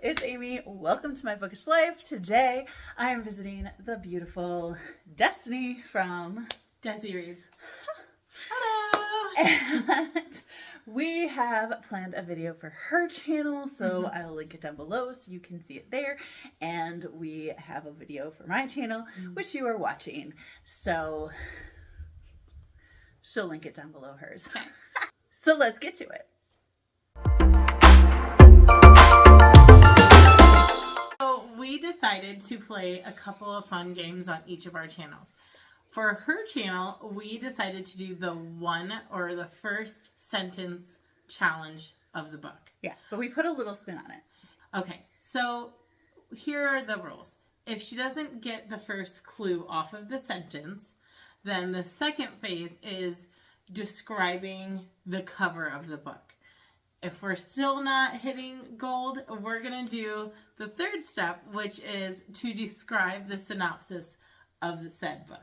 it's Amy. Welcome to my bookish life. Today I am visiting the beautiful Destini from Desi Reads. Hello! And we have planned a video for her channel, so I'll link it down below so you can see it there. And we have a video for my channel, which you are watching. So she'll link it down below hers. Okay. So let's get to it. So we decided to play a couple of fun games on each of our channels. For her channel, we decided to do the one or the first sentence challenge of the book. Yeah, but we put a little spin on it. Okay, so here are the rules. If she doesn't get the first clue off of the sentence, then the second phase is describing the cover of the book. If we're still not hitting gold, we're going to do the third step, which is to describe the synopsis of the said book.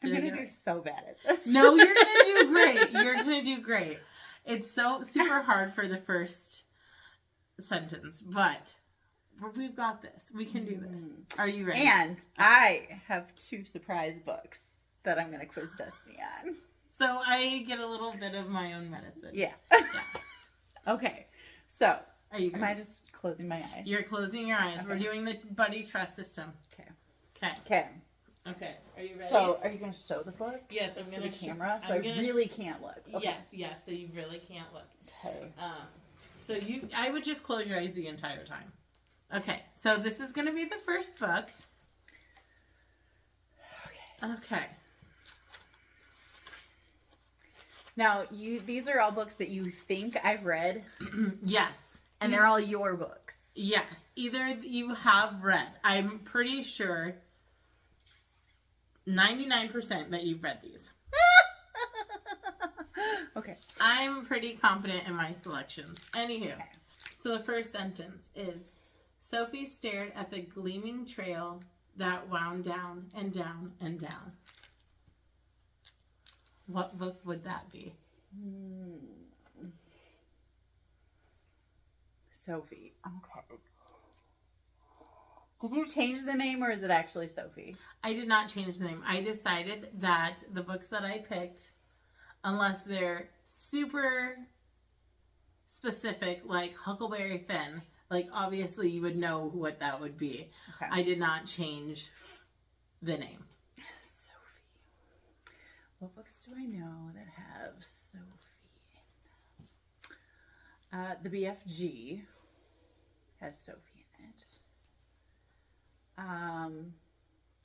I'm going to do so bad at this. No, you're going to do great. You're going to do great. It's so super hard for the first sentence, but we've got this. We can do this. Are you ready? And I have 2 surprise books that I'm going to quiz Destiny on. So I get a little bit of my own medicine. Yeah. Yeah. Okay. So, Are you ready? am I just closing my eyes? You're closing your eyes. Okay. We're doing the buddy trust system. Okay. Okay. Okay. Okay. Are you ready? So, are you going to show the book? Yes, I'm to going the camera, so I really can't look. Okay. Yes, so you really can't look. Okay. So I would just close your eyes the entire time. Okay, so this is going to be the first book. Okay. Now, these are all books that you think I've read, Yes. and they're all your books. Yes, either you have read. I'm pretty sure 99% that you've read these. Okay. I'm pretty confident in my selections. Anywho, Okay. So the first sentence is, Sophie stared at the gleaming trail that wound down and down and down. What book would that be? Sophie. Okay. Did you change the name, or is it actually Sophie? I did not change the name. I decided that the books that I picked, unless they're super specific, like Huckleberry Finn, like obviously you would know what that would be. Okay. I did not change the name. Sophie. What books do I know that have Sophie in them? The BFG has Sophie in it.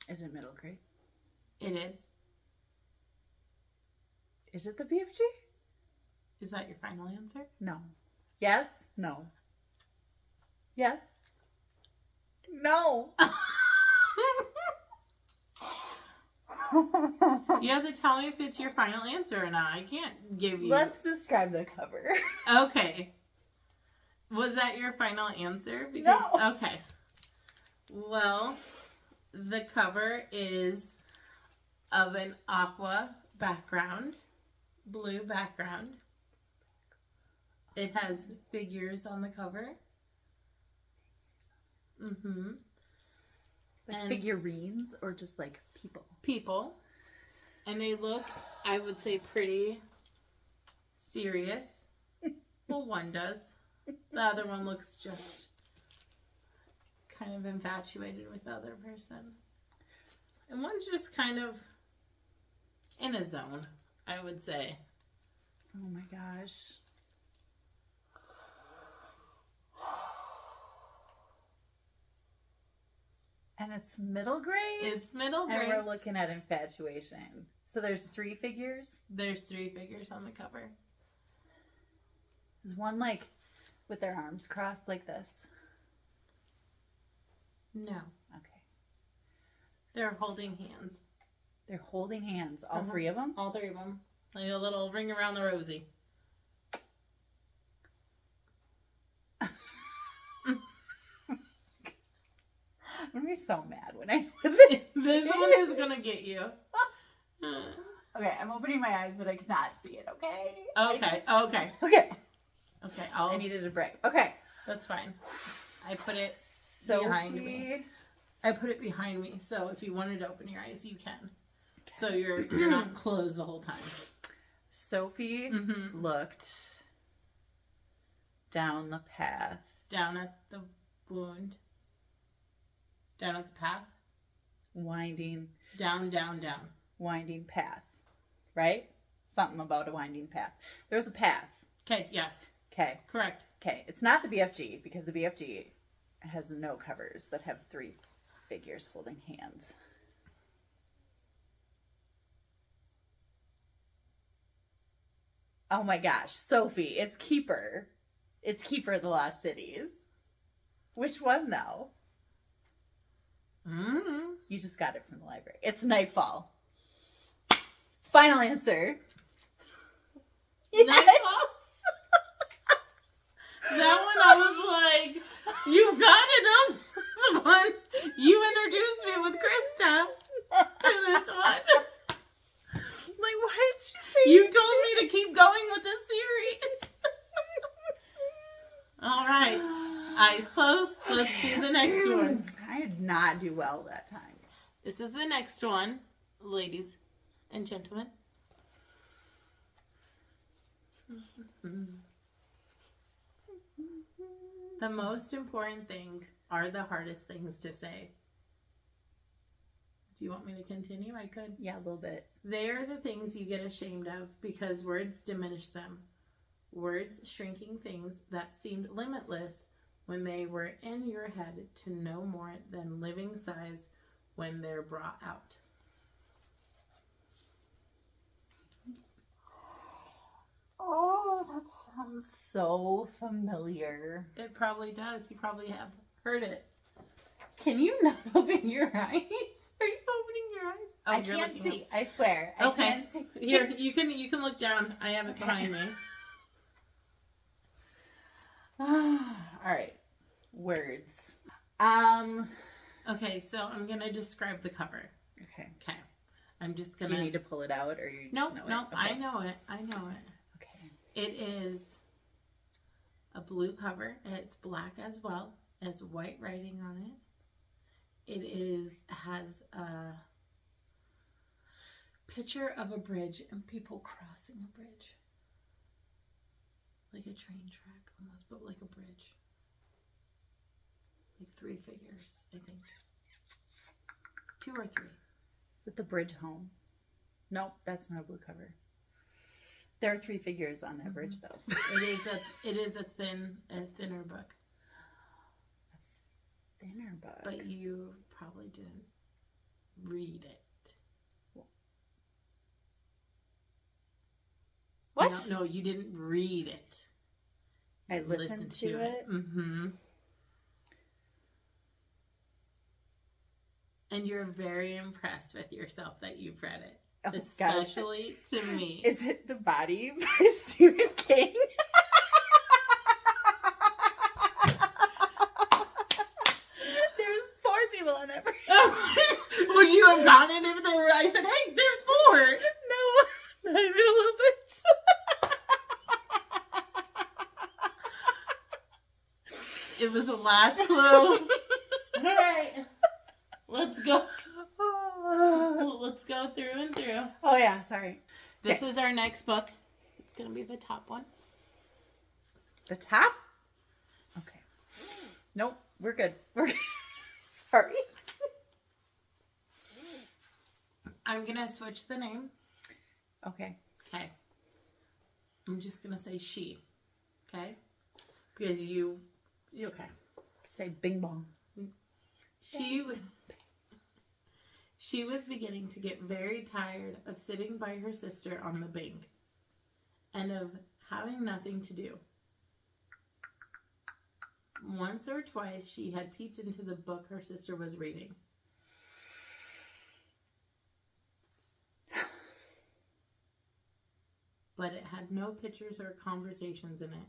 Is it middle grade? It is. Is it the BFG? Is that your final answer? No. Yes? No. Yes? No. You have to tell me if it's your final answer or not. I can't give you. Let's describe the cover. Okay. Was that your final answer? Because, No. Okay. Well, the cover is of an aqua background, blue background. It has figures on the cover. Mm-hmm. Like And figurines or just like people? people. And they look, I would say, pretty serious. Well, one does. The other one looks just kind of infatuated with the other person. And one's just kind of in a zone, I would say. Oh my gosh. And it's middle grade? It's middle And grade. we're looking at infatuation. So there's 3 figures? There's 3 figures on the cover. Is one like with their arms crossed like this? No. Okay. They're holding hands. They're holding hands, all 3 of them? All 3 of them. Like a little ring around the rosy. I'm gonna be so mad when I this. This one is gonna get you. Okay, I'm opening my eyes, but I cannot see it. Okay. Okay. Okay. Okay. I needed a break. Okay. That's fine. I put it Sophie. behind me. I put it behind me, so if you wanted to open your eyes, you can. Okay. So you're not closed the whole time. Sophie looked down the path. Down at the wound. Down at the path. Winding. Down. Winding path. Right? Something about a winding path. There's a path. Okay, yes. Okay. Correct. Okay. It's not the BFG because the BFG has no covers that have 3 figures holding hands. Oh my gosh. Sophie, it's Keeper. It's Keeper of the Lost Cities. Which one though? You just got it from the library. It's Nightfall. Final answer. Yes. Nightfall? That one I was like, you got it on this one. You introduced me with Krista to this one. Like, why is she saying you told me to keep going with this series. All right. Eyes closed. Let's do the next one. I did not do well that time. This is the next one, ladies and gentlemen. The most important things are the hardest things to say. Do you want me to continue? I could. Yeah, a little bit. They are the things you get ashamed of because words diminish them. Words shrinking things that seemed limitless when they were in your head to no more than living size when they're brought out. Oh, that sounds so familiar. It probably does. You probably have heard it. Can you not open your eyes? Are you opening your eyes? Oh, I can't see. I swear. I can't see. Here, you can look down. I have it behind me. All right. Words. Okay, so I'm gonna describe the cover. Okay. Okay. I'm just gonna. Do you need to pull it out, or you just know it? No, Okay. I know it. Okay. It is a blue cover. It's black as well. It has white writing on it. It has a picture of a bridge and people crossing a bridge. Like a train track almost, but like a bridge. Like 3 figures, I think. 2 or 3. Is it the bridge home? Nope, that's not a blue cover. There are 3 figures on that bridge, though. It is a thinner book. A thinner book. But you probably didn't read it. What? No, you didn't read it. I listened to it. Mm-hmm. And you're very impressed with yourself that you've read it. Oh, especially to me. Is it The Body by Stephen King? There's 4 people on that bridge. Would you have gotten it if there were? I said, hey, there's 4. No, not even a little bit. It was the last clue. All right. Let's go. Let's go through and through. Oh, yeah, sorry. This is our next book. It's going to be the top one. The top? Okay. Nope, we're good. We're good. Sorry. I'm going to switch the name. Okay. Okay. I'm just going to say she. Okay? Because you okay. Say bing bong. She was beginning to get very tired of sitting by her sister on the bank and of having nothing to do. Once or twice she had peeped into the book her sister was reading. But it had no pictures or conversations in it.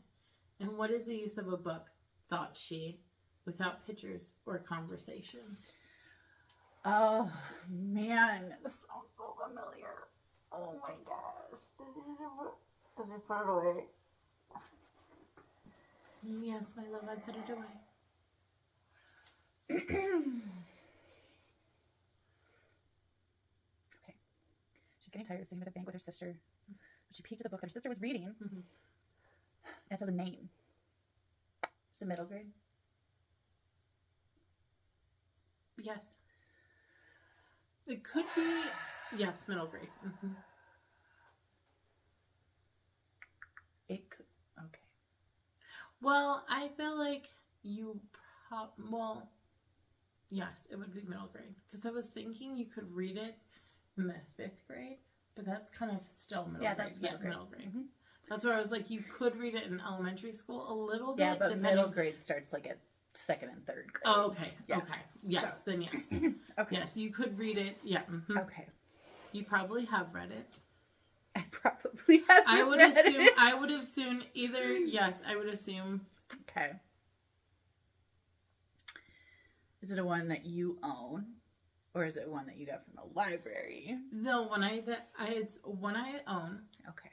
And what is the use of a book, thought she, without pictures or conversations? Oh, man. This sounds so familiar. Oh, my gosh. Did you put it away? Yes, my love, I put it away. She's getting tired of sitting at a bank with her sister. But she peeked at the book that her sister was reading. Mm-hmm. And it says a name. It's a middle grade. Yes. It could be, yes, middle grade. Mm-hmm. It could, okay. Well, I feel like you well, yes, it would be middle grade. Because I was thinking you could read it in the 5th grade, but that's kind of still middle grade. That's middle grade. Middle grade. Mm-hmm. That's where I was like, you could read it in elementary school a little bit. Yeah, but middle grade starts like at 2nd and 3rd grade. Oh, okay. Yeah. Okay. Yes, So. then yes. Okay. Yes, you could read it. Yeah. Mm-hmm. Okay. You probably have read it. I probably have. I would read assume. it. I would assume either. Yes, I would assume. Okay. Is it a one that you own, or is it one that you got from the library? No, it's one I own. Okay.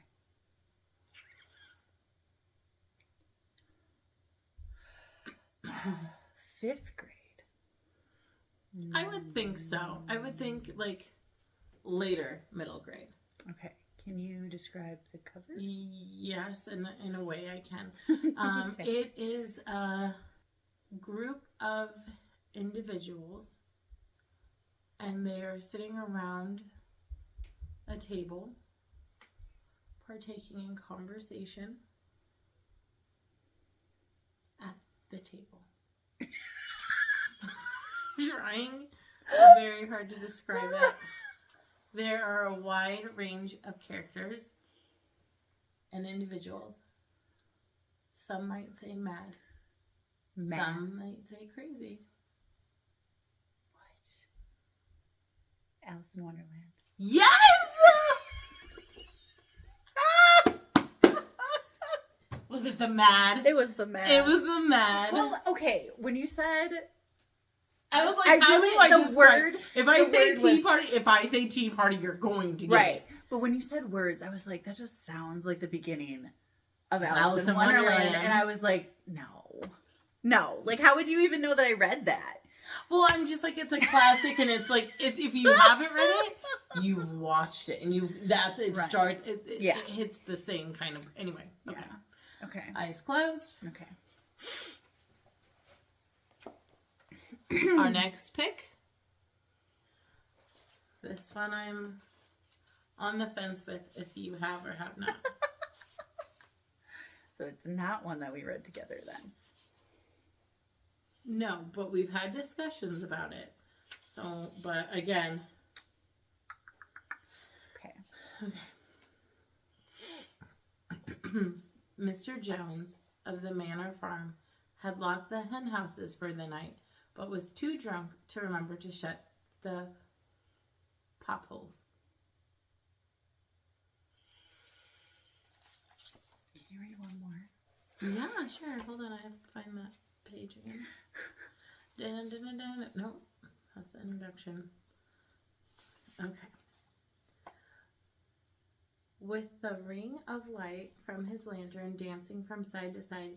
Fifth grade. I would think so. I would think like later middle grade. Okay. Can you describe the cover? Yes, in a way I can. Okay. It is a group of individuals, and they are sitting around a table, partaking in conversation at the table. Trying very hard to describe it. There are a wide range of characters and individuals. Some might say mad. Some might say crazy. What? Alice in Wonderland. Yes! Was it the mad? It was the mad. It was the mad. Well, okay. When you said, I was like, I how really do I the describe- word. If I the say word tea was- party, if I say tea party, you're going to get Right. it. But when you said words, I was like, that just sounds like the beginning of Alice Alice in in Wonderland. Wonderland. And I was like, no. Like, how would you even know that I read that? Well, I'm just like, it's a classic, and it's like, if you haven't read it, you've watched it, and Right. starts, it Yeah. hits the same kind of, anyway. Okay. Yeah. Okay. Eyes closed. Okay. Our next pick. This one I'm on the fence with if you have or have not. So it's not one that we read together then. No, but we've had discussions about it. So, but again. Okay. Mr. Jones of the Manor Farm had locked the hen houses for the night, but was too drunk to remember to shut the pop holes. Can you read one more? Yeah, sure. Hold on, I have to find that page again. Dun, dun, dun, dun. No, that's the introduction. Okay. With the ring of light from his lantern dancing from side to side,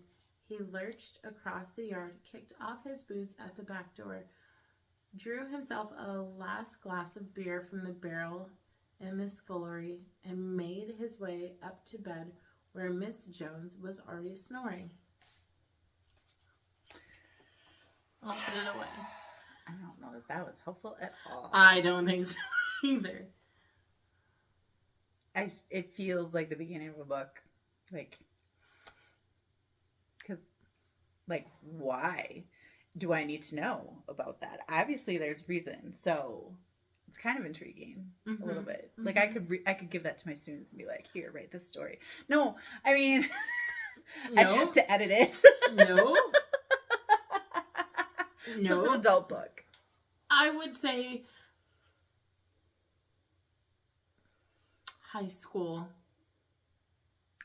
he lurched across the yard, kicked off his boots at the back door, drew himself a last glass of beer from the barrel in the scullery, and made his way up to bed where Miss Jones was already snoring. I'll put it away. I don't know that was helpful at all. I don't think so either. It feels like the beginning of a book. Like, because, like, why do I need to know about that? Obviously, there's reason. So it's kind of intriguing a little bit. Like, I could give that to my students and be like, here, write this story. No, I mean, I'd have to edit it. No. So it's an adult book. I would say high school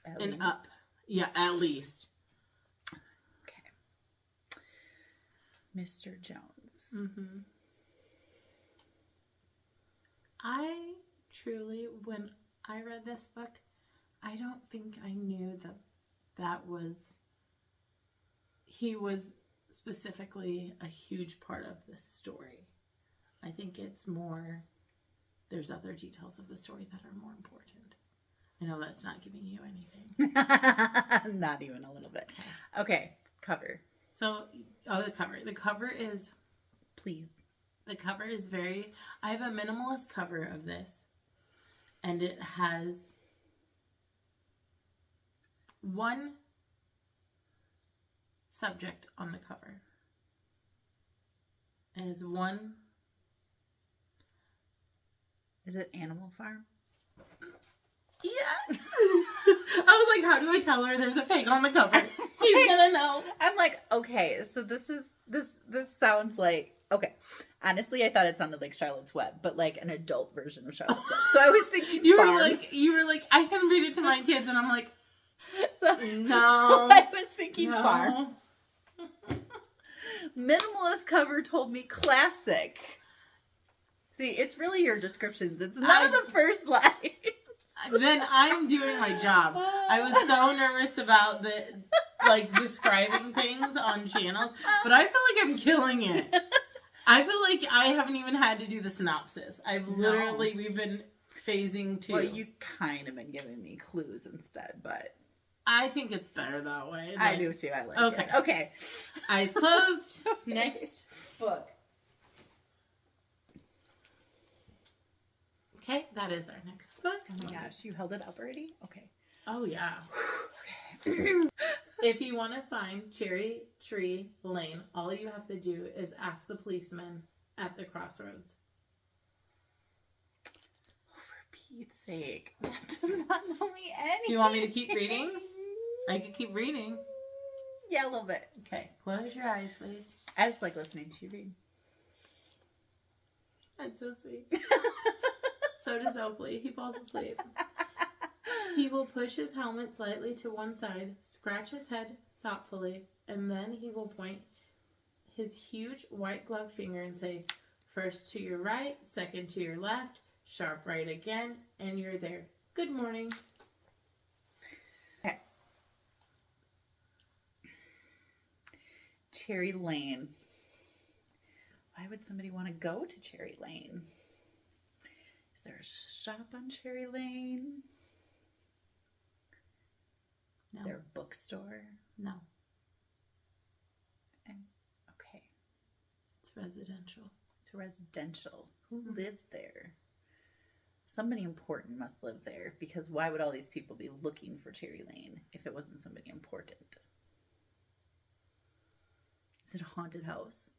At and least. up. Yeah, at least. Okay. Mr. Jones. Mm-hmm. I truly, when I read this book, I don't think I knew that he was specifically a huge part of this story. I think it's more, there's other details of the story that are more important. I know that's not giving you anything. Not even a little bit. Okay, cover. So, the cover. The cover is... Please. The cover is very... I have a minimalist cover of this. And it has one subject on the cover. It has one... Is it Animal Farm? Yeah. I was like, how do I tell her there's a pig on the cover? She's gonna know. I'm like, okay, so this sounds like, okay. Honestly, I thought it sounded like Charlotte's Web, but like an adult version of Charlotte's Web. So I was thinking you farm. were like, I can read it to my kids, and I'm like, so, no. So I was thinking no. farm. Minimalist cover told me classic. See, it's really your descriptions. It's none of the first lines. Then I'm doing my job. I was so nervous about describing things on channels, but I feel like I'm killing it. I feel like I haven't even had to do the synopsis. We've been phasing too. Well, you kind of been giving me clues instead, but I think it's better that way. I do too. I like it. Okay. Eyes closed. Okay. Next book. Okay, that is our next book. Oh my gosh, you held it up already? Okay. Oh, yeah. Okay. If you want to find Cherry Tree Lane, all you have to do is ask the policeman at the crossroads. Oh, for Pete's sake. That does not know me anything. Do you want me to keep reading? I could keep reading. Yeah, a little bit. Okay, close your eyes, please. I just like listening to you read. That's so sweet. So does Oakley. He falls asleep. He will push his helmet slightly to one side, scratch his head thoughtfully, and then he will point his huge white gloved finger and say, first to your right, second to your left, sharp right again, and you're there. Good morning. Okay. Cherry Lane. Why would somebody want to go to Cherry Lane? Is there a shop on Cherry Lane? No. Is there a bookstore? No. Okay. It's residential. It's residential. Who lives there? Somebody important must live there, because why would all these people be looking for Cherry Lane if it wasn't somebody important? Is it a haunted house?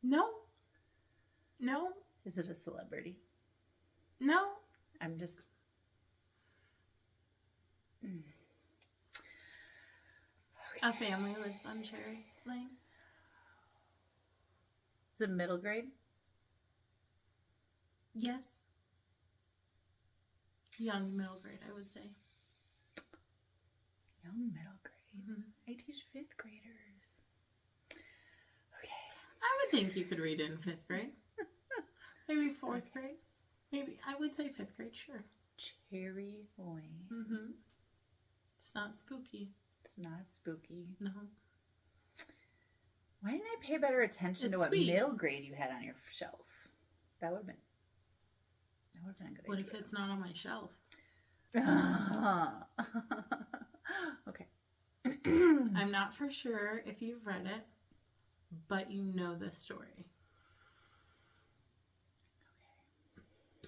No. No. Is it a celebrity? No. I'm just... A family lives on Cherry Lane. Is it middle grade? Yes. Young middle grade, I would say. Young middle grade. I teach 5th graders. Okay. I would think you could read it in 5th grade. Maybe 4th grade. Maybe, I would say 5th grade, sure. Cherry Lane. Mm-hmm. It's not spooky. It's not spooky. No. Why didn't I pay better attention to what middle grade you had on your shelf? That would have been a good idea. What if it's not on my shelf? Okay. I'm not for sure if you've read it, but you know the story.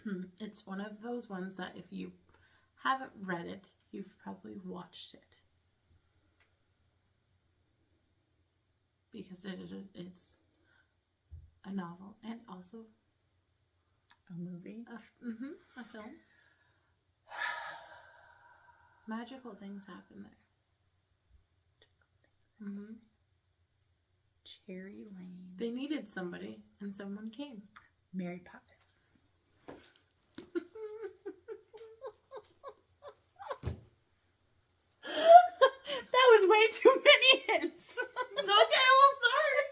Okay. It's one of those ones that if you haven't read it, you've probably watched it. Because it's a novel and also a movie. A film. Magical things happen there. Cherry Lane. They needed somebody, and someone came. Mary Poppins. That was way too many hints. Okay, well, sorry.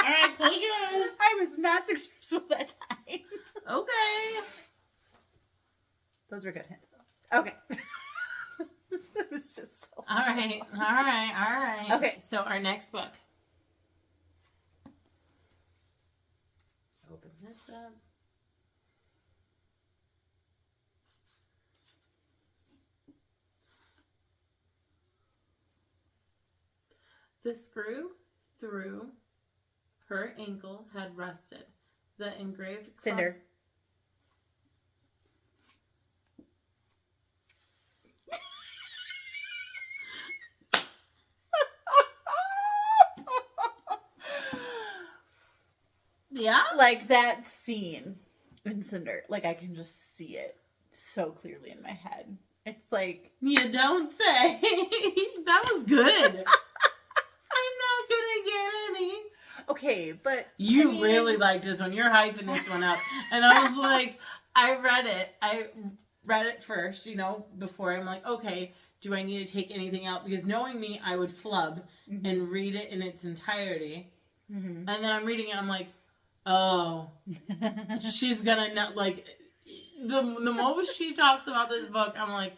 All right, close your eyes. I was not successful that time. Okay. Those were good hints, though. Okay. That was just so All right. Okay. So our next book. open this up. The screw through her ankle had rusted. The engraved Cinder. Yeah? Like that scene in Cinder. Like I can just see it so clearly in my head. It's like... You don't say. That was good. I'm not gonna get any. Okay, but... You really like this one. You're hyping this one up. And I was like, I read it first, before. I'm like, okay, do I need to take anything out? Because knowing me, I would flub and read it in its entirety. Mm-hmm. And then I'm reading it, I'm like, oh, she's gonna know, like, the most she talks about this book, I'm like,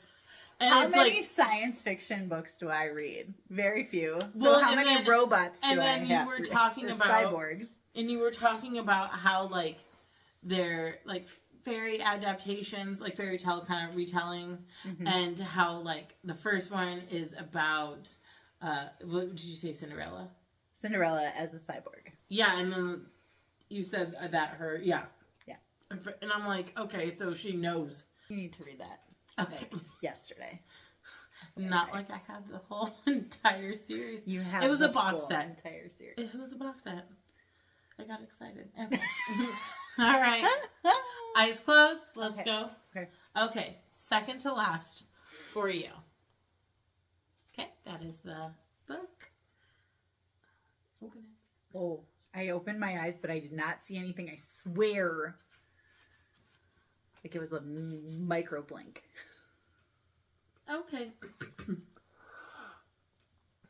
and how it's many like, science fiction books do I read? Very few. So well, how many robots do I have? And then you were talking about cyborgs. And you were talking about how, like, they're, like, fairy adaptations, like fairy tale kind of retelling, and how, like, the first one is about, what did you say, Cinderella? Cinderella as a cyborg. Yeah, and then you said that her, yeah. Yeah. And I'm like, okay, so she knows. You need to read that. Okay. Like, yesterday. Not like I have the whole entire series. You have it was a box set. Entire series. It was a box set. I got excited. Okay. All right. Eyes closed. Let's go. Okay. Okay. Second to last for you. Okay. That is the book. Open it. Oh, I opened my eyes, but I did not see anything. I swear. Like it was a micro blink. Okay.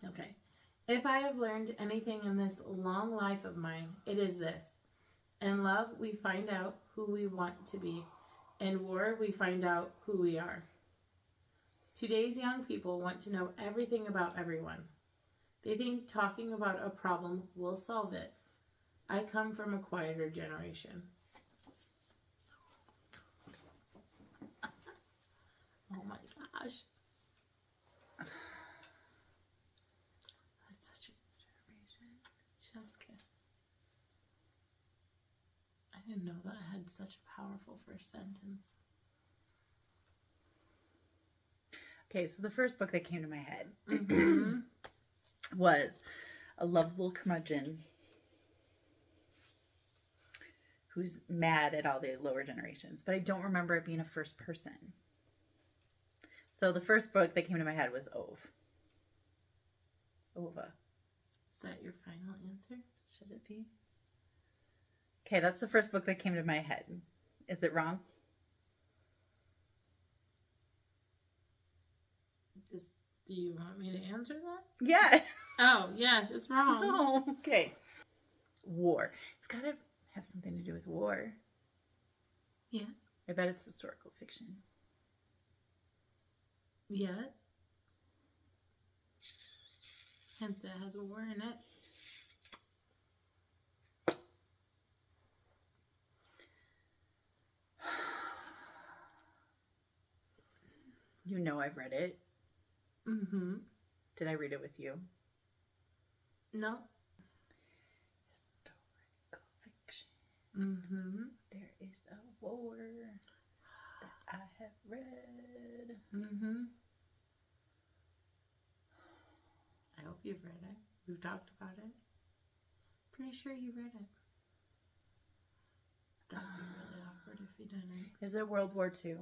Okay. If I have learned anything in this long life of mine, it is this. In love, we find out who we want to be. In war, we find out who we are. Today's young people want to know everything about everyone. They think talking about a problem will solve it. I come from a quieter generation. Oh my gosh. That's such a good generation. Chef's kiss. I didn't know that I had such a powerful first sentence. Okay, so the first book that came to my head was a lovable curmudgeon who's mad at all the lower generations, but I don't remember it being a first person. So the first book that came to my head was Ova. Is that your final answer? Should it be? Okay, that's the first book that came to my head. Is it wrong? Do you want me to answer that? Yeah. Oh, yes, it's wrong. Oh, okay. War. It's got to have something to do with war. Yes. I bet it's historical fiction. Yes. Hence it has a war in it. You know I've read it. Mm-hmm. Did I read it with you? No. Historical fiction. Mm-hmm. There is a war that I have read. Mm-hmm. I hope you've read it. We've talked about it. Pretty sure you read it. That'd be really awkward if you didn't. Is it World War II?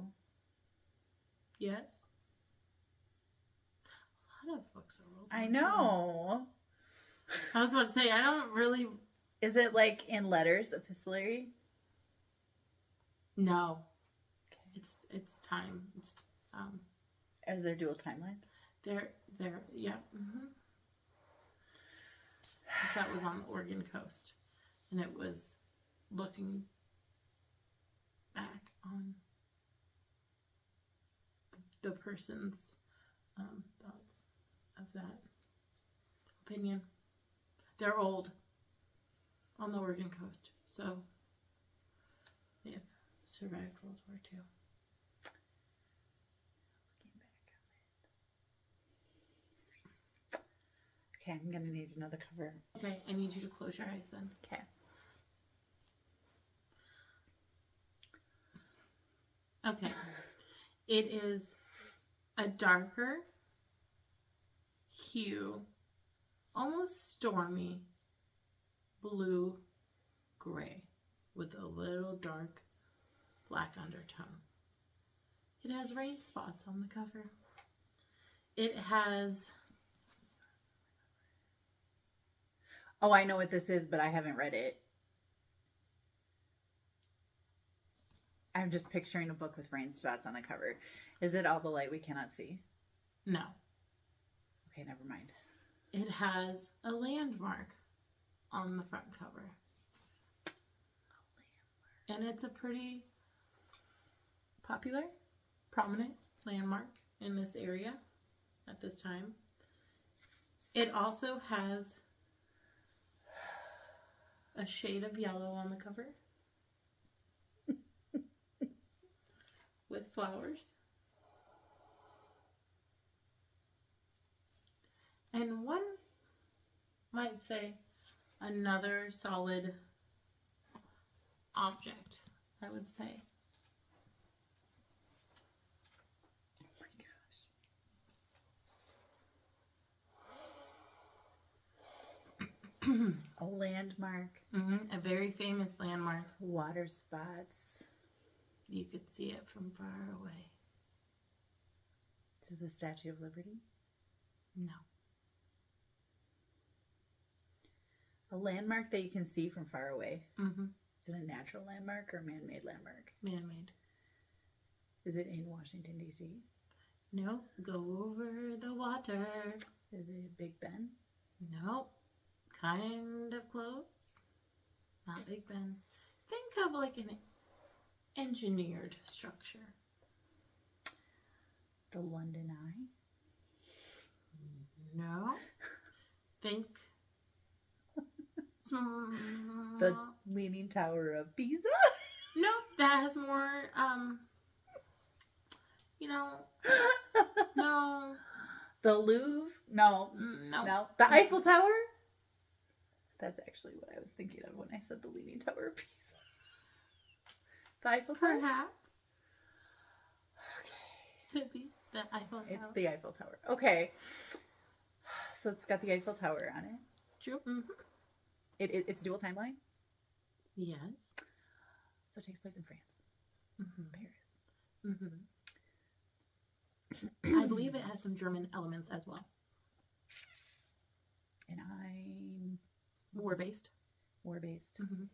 Yes. A lot of books are World War I know. I was about to say, I don't really... Is it like in letters, epistolary? No. Okay. It's time. It's Is there dual timelines? There, yeah. Mm-hmm. That was on the Oregon coast, and it was looking back on the person's thoughts of that opinion. They're old on the Oregon coast, so They've survived World War II. Okay, I'm gonna need to know the cover. Okay, I need you to close your eyes then. Okay. Okay. It is a darker hue, almost stormy blue gray with a little dark black undertone. It has rain spots on the cover. It has... Oh, I know what this is, but I haven't read it. I'm just picturing a book with rain spots on the cover. Is it All the Light We Cannot See? No. Okay, never mind. It has a landmark on the front cover. And it's a pretty popular, prominent landmark in this area at this time. It also has a shade of yellow on the cover with flowers. And one might say another solid object, I would say. Oh my gosh. A landmark. A very famous landmark. Water spots. You could see it from far away. Is it the Statue of Liberty? No. A landmark that you can see from far away. Mm-hmm. Is it a natural landmark or a man-made landmark? Man-made. Is it in Washington, D.C.? No. Go over the water. Is it Big Ben? No. Kind of close. Not Big Ben. Think of like an engineered structure. The London Eye? No. Think The Leaning Tower of Pisa? Nope, that has more, no. The Louvre? No. No. No. The Eiffel Tower? That's actually what I was thinking of when I said the Leaning Tower of Pisa. The Eiffel Tower? Perhaps. Okay. Could be the Eiffel Tower. It's the Eiffel Tower. Okay. So it's got the Eiffel Tower on it. True. Mm-hmm. It's dual timeline? Yes. So it takes place in France. Mm-hmm. Paris. Mm-hmm. I believe it has some German elements as well. And I'm... War-based. War-based. Mm-hmm.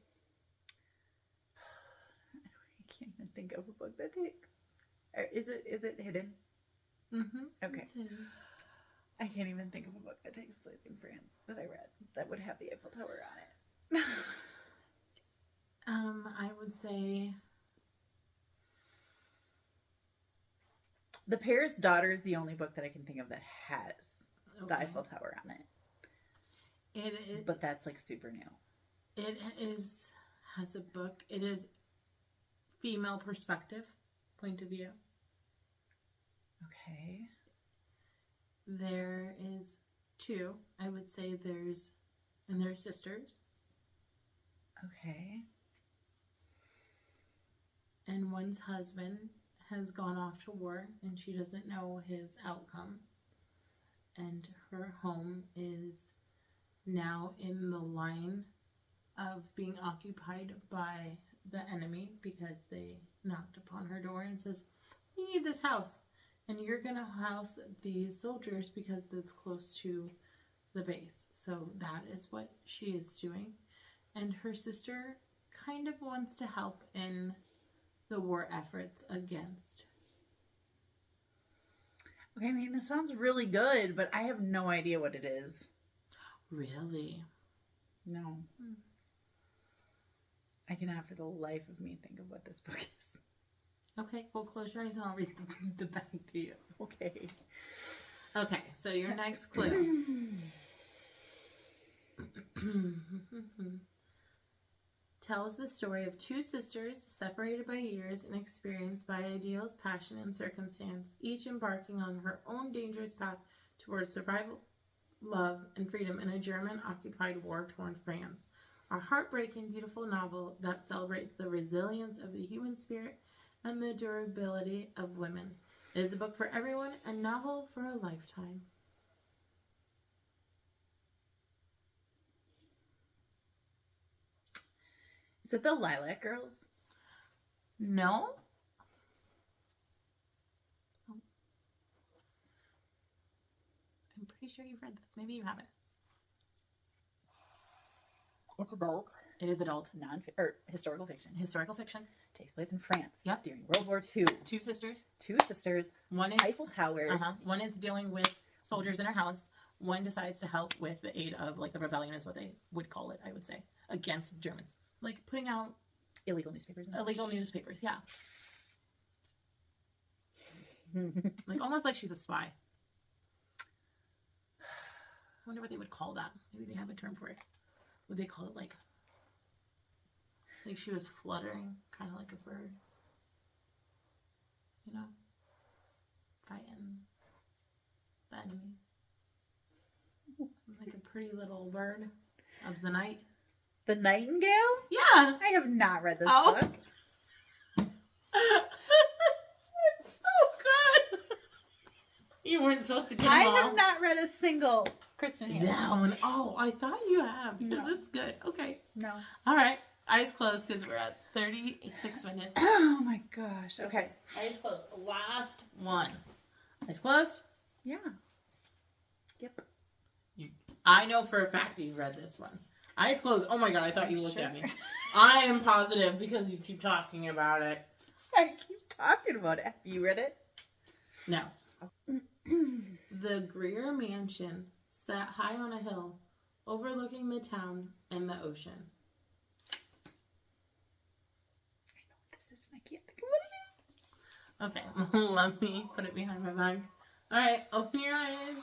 I can't even think of a book that takes... Is it hidden? Mm-hmm. Okay. I can't even think of a book that takes place in France that I read that would have the Eiffel Tower on it. I would say... The Paris Daughter is the only book that I can think of that has the Okay. Eiffel Tower on it. It But that's like super new. It has a book. It is female perspective, point of view. Okay. There is two. I would say they're sisters. Okay. And one's husband has gone off to war and she doesn't know his outcome. And her home is now in the line of being occupied by the enemy because they knocked upon her door and says, "We need this house. And you're going to house these soldiers because that's close to the base." So that is what she is doing. And her sister kind of wants to help in the war efforts against. Okay, I mean, this sounds really good, but I have no idea what it is. Really? No. I cannot for the life of me think of what this book is. Okay, well, close your eyes and I'll read the back to you. Okay. Okay, so your next clue. tells the story of two sisters separated by years and experienced by ideals, passion, and circumstance, each embarking on her own dangerous path towards survival, love, and freedom in a German-occupied, war-torn France. A heartbreaking, beautiful novel that celebrates the resilience of the human spirit and the durability of women. It is a book for everyone, a novel for a lifetime. Is it the Lilac Girls? No? Oh. I'm pretty sure you've read this. Maybe you haven't. It's adult. It is adult. Historical fiction. Historical fiction. Takes place in France. Yep. During World War II. Two sisters. Two sisters. One is Eiffel Tower. One is dealing with soldiers in her house. One decides to help with the aid of, like, the rebellion is what they would call it, I would say, against Germans. Like, putting out illegal newspapers. illegal newspapers, yeah. Like, almost like she's a spy. I wonder what they would call that. Maybe they have a term for it. Would they call it, like she was fluttering, kind of like a bird? You know? Fighting the enemies. Like a pretty little bird of the night. The Nightingale? Yeah! I have not read this Oh. book. It's so good! You weren't supposed to get them I all. have not read a single Kristen Hansen. That one. Oh, I thought you have. No. That's good. Okay. No. All right. Eyes closed because we're at 36 minutes. Oh my gosh. Okay. Eyes closed. Last one. Eyes closed. Yeah. Yep. I know for a fact you've read this one. Eyes closed. Oh my god, I thought you looked Sure. at me. I am positive because you keep talking about it. I keep talking about it. Have you read it? No. The Greer Mansion sat high on a hill, overlooking the town and the ocean. I know what this is and I can't think of what it is. Okay, let me put it behind my bag. Alright, open your eyes.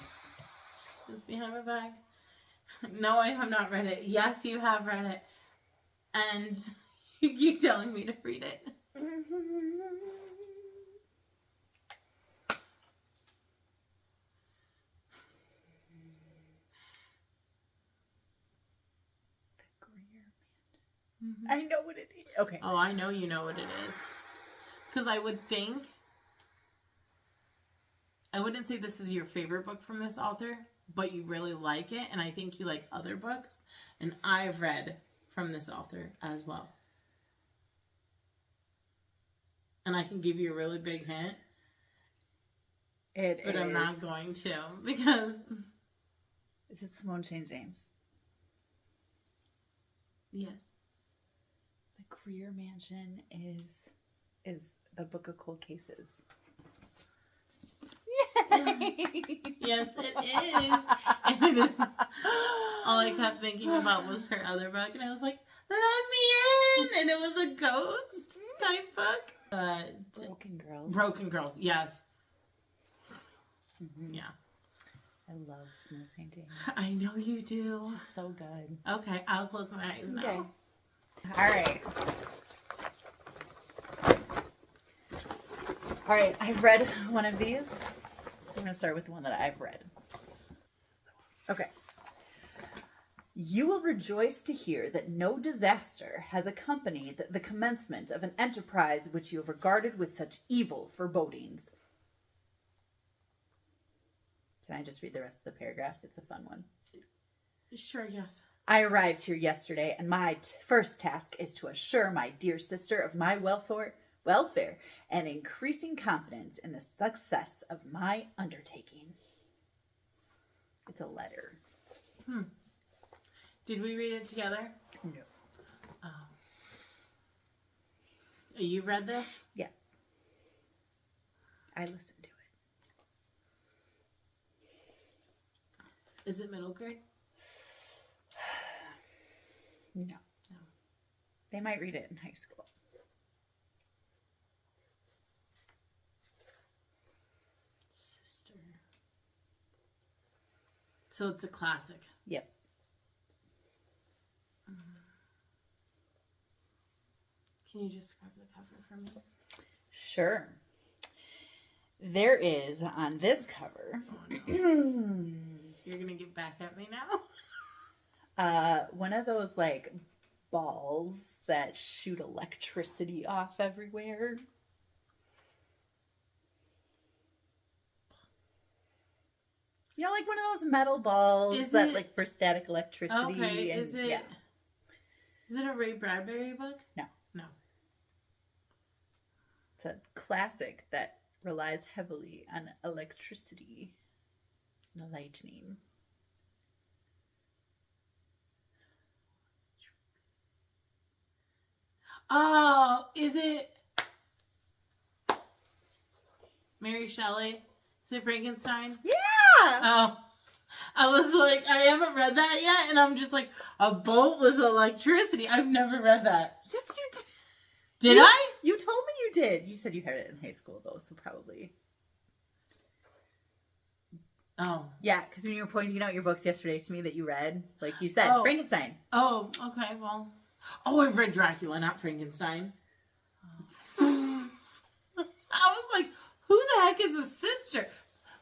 It's behind my bag. No, I have not read it. Yes, you have read it. And you keep telling me to read it. I know what it is. Okay. Oh, I know you know what it is. Because I would think, I wouldn't say this is your favorite book from this author, but you really like it, and I think you like other books, and I've read from this author as well. And I can give you a really big hint, but I'm not going to, because... Is it Simone St. James? Yes. The Greer Mansion is the Book of Cold Cases. Yes, it is. And it is. All I kept thinking about was her other book, and I was like, "Let me in!" And it was a ghost type book. Broken Girls. Broken Girls. Yes. Mm-hmm. Yeah. I love Simone St. James. I know you do. It's just so good. Okay, I'll close my eyes now. Okay. All right. All right, I've read one of these. So I'm going to start with the one that I've read. Okay. You will rejoice to hear that no disaster has accompanied the commencement of an enterprise which you have regarded with such evil forebodings. Can I just read the rest of the paragraph? It's a fun one. Sure, yes. I arrived here yesterday, and my first task is to assure my dear sister of my welfare and increasing confidence in the success of my undertaking. It's a letter. Did we read it together? No. Oh. You read this? Yes. I listened to it. Is it middle grade? No. No. They might read it in high school. Sister. So it's a classic. Yep. Can you describe the cover for me? Sure. There is on this cover. Oh, no. You're gonna get back at me now? One of those like balls that shoot electricity off everywhere. You know, like one of those metal balls that like for static electricity. Okay, and, is it a Ray Bradbury book? No. No. It's a classic that relies heavily on electricity and lightning. Oh, is it Mary Shelley? Is it Frankenstein? Yeah! Oh. I was like, I haven't read that yet, and I'm just like, a boat with electricity. I've never read that. Yes, you did. Did I? You told me you did. You said you had it in high school, though, so probably. Oh. Yeah, because when you were pointing out your books yesterday to me that you read, like you said, Frankenstein. Oh, okay, well. Oh, I've read Dracula, not Frankenstein. I was like, who the heck is his sister?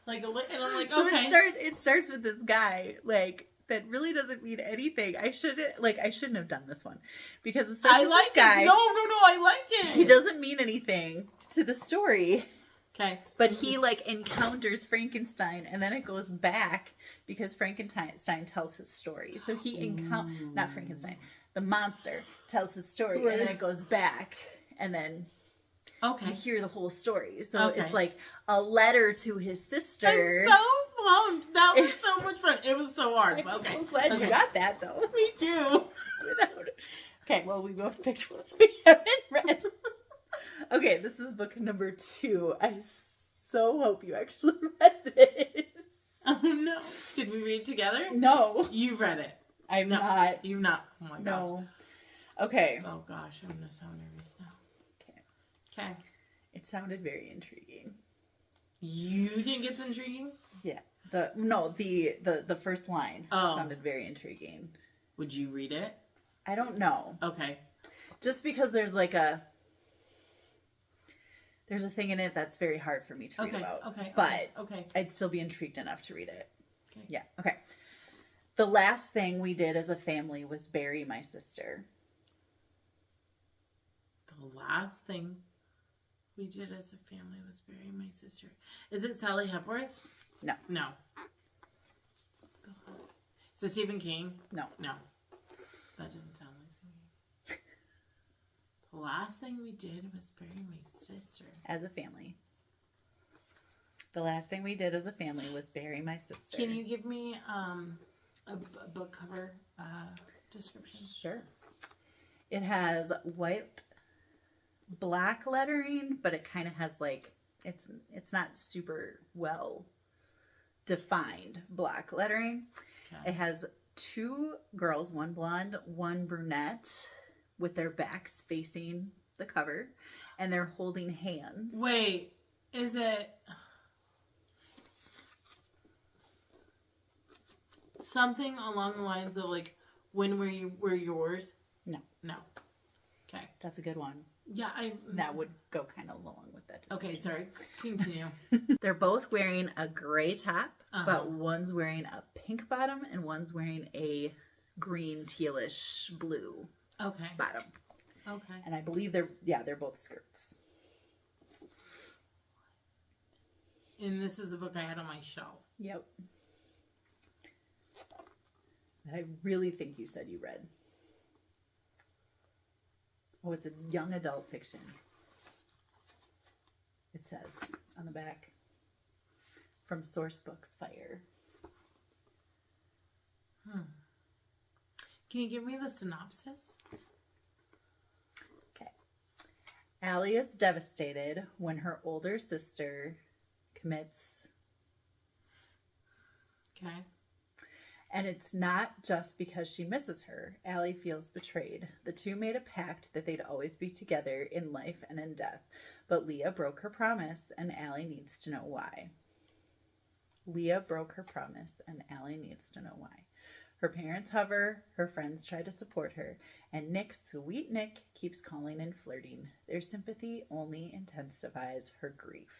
Like, and I'm like, so okay. It starts with this guy, like, that really doesn't mean anything. I shouldn't have done this one. Because it starts with this guy. No, I like it. He doesn't mean anything to the story. Okay. But he, like, encounters Frankenstein, and then it goes back because Frankenstein tells his story. So he not Frankenstein, the monster tells his story, and then it goes back, and then you hear the whole story. So it's like a letter to his sister. I'm so pumped. That was so much fun. It was so hard. I'm so glad you got that, though. Me too. Okay, well, we both picked one we haven't read. Okay, this is book number 2. I so hope you actually read this. Oh, no. Did we read together? No. You read it. I'm not. You've not. Oh, my God. No. Okay. Oh, gosh. I'm going to sound nervous now. Okay. It sounded very intriguing. You think it's intriguing? Yeah. The first line sounded very intriguing. Would you read it? I don't know. Okay. Just because there's like there's a thing in it that's very hard for me to read about. But I'd still be intrigued enough to read it. Okay. Yeah. Okay. The last thing we did as a family was bury my sister. The last thing we did as a family was bury my sister. Is it Sally Hepworth? No. No. Is it Stephen King? No. No. That didn't sound like Stephen King. The last thing we did was bury my sister. As a family. The last thing we did as a family was bury my sister. Can you give me a book cover description? Sure. It has black lettering, but it kind of has like it's not super well defined black lettering. Okay. It has 2 girls, one blonde, one brunette, with their backs facing the cover, and they're holding hands. Wait, is it something along the lines of like when were yours? No. Okay, that's a good one. Yeah, that would go kind of along with that. Okay, sorry. Continue. They're both wearing a gray top, but one's wearing a pink bottom and one's wearing a green tealish blue bottom. Okay. And I believe they're both skirts. And this is a book I had on my shelf. Yep. That I really think you said you read. Oh, it's a young adult fiction. It says on the back. From Sourcebooks Fire. Can you give me the synopsis? Okay. Allie is devastated when her older sister commits. Okay. And it's not just because she misses her. Allie feels betrayed. The two made a pact that they'd always be together in life and in death. But Leah broke her promise, and Allie needs to know why. Leah broke her promise, and Allie needs to know why. Her parents hover, her friends try to support her, and Nick, sweet Nick, keeps calling and flirting. Their sympathy only intensifies her grief.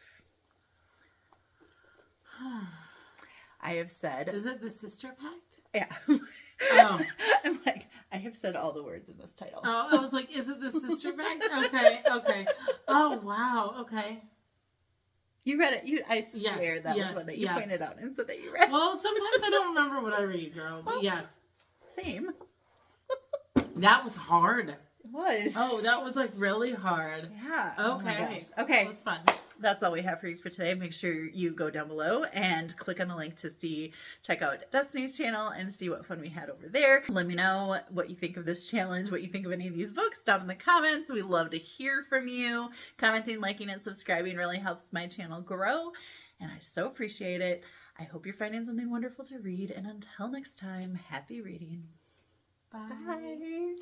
I have said... Is it the Sister Pact? Yeah. Oh. I'm like, I have said all the words in this title. Oh, I was like, is it the Sister Pact? Okay. Oh, wow. Okay. You read it. I swear that was one that you pointed out and said that you read. Well, sometimes I don't remember what I read, girl. But yes. Same. That was hard. It was. Oh, that was like really hard. Yeah. Okay. Oh my gosh. Okay. That was fun. That's all we have for you for today. Make sure you go down below and click on the link to check out Destiny's channel and see what fun we had over there. Let me know what you think of this challenge, what you think of any of these books down in the comments. We love to hear from you. Commenting, liking, and subscribing really helps my channel grow, and I so appreciate it. I hope you're finding something wonderful to read, and until next time, happy reading. Bye. Bye.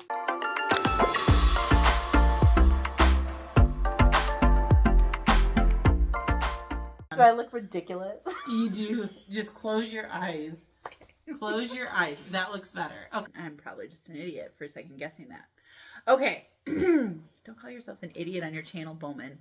Do I look ridiculous? You do. Just close your eyes. Close your eyes. That looks better. Okay. I'm probably just an idiot for second guessing that. Okay. Don't call yourself an idiot on your channel, Bowman.